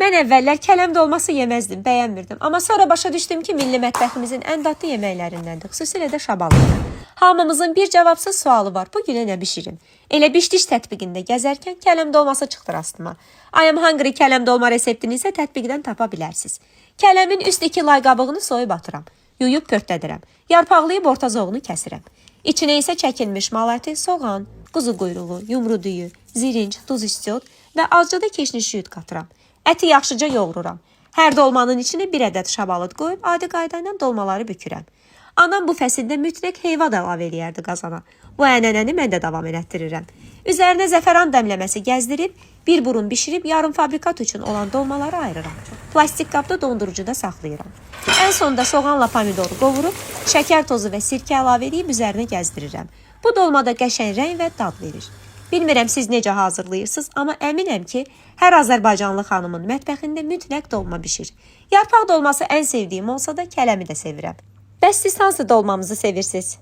Mən əvvəllər kələm dolması yeməzdim, bəyənmirdim. Amma sonra başa düşdüm ki, milli mətbəximizin ən dadlı yeməklərindəndir, xüsusilə də şabalıdır. Hamımızın bir cavabsız sualı var, bu günə nə bişirim? Elə bişdiş tətbiqində gəzərkən kələm dolması çıxdı rastıma. I am hungry kələm dolma reseptini isə tətbiqdən tapa bilərsiniz. Kələmin üst 2 lay qabığını soyub atıram. Yuyub pörtlədirəm. Yarpaqlayıb orta zoğunu kəsirəm. İçinə isə çəkilmiş mal əti, soğan, quzu quyruğu, yumru düyü, zirinc, duz istiot və azca da keşniş şüyüd qatıram. Əti yaxşıca yoğururam. Hər dolmanın içinə bir ədəd şabalıd qoyub adi qayda ilə dolmaları bükürəm. Anam bu fəsildə mütləq heyva da əlavə eləyərdi qazana. Bu ənənəni mən də davam elətdirirəm. Üzərinə zəfəran dəmləməsi gəzdirib, bir burun bişirib yarım fabrikat üçün olan dolmaları ayırıram. Plastik qabda dondurucuda saxlayıram. Ən sonda soğanla pomidoru qovurub, şəkər tozu və sirkə əlavə edib üzərinə gəzdirirəm. Bu dolmada qəşəng rəng və dad verir. Bilmirəm siz necə hazırlayırsınız, amma əminəm ki, hər Azərbaycanlı xanımın mətbəxində mütləq dolma bişir. Yarpaq dolması ən sevdiyim olsa da kələmi də sevirəm. Bəs siz hansı dolmamızı sevirsiniz?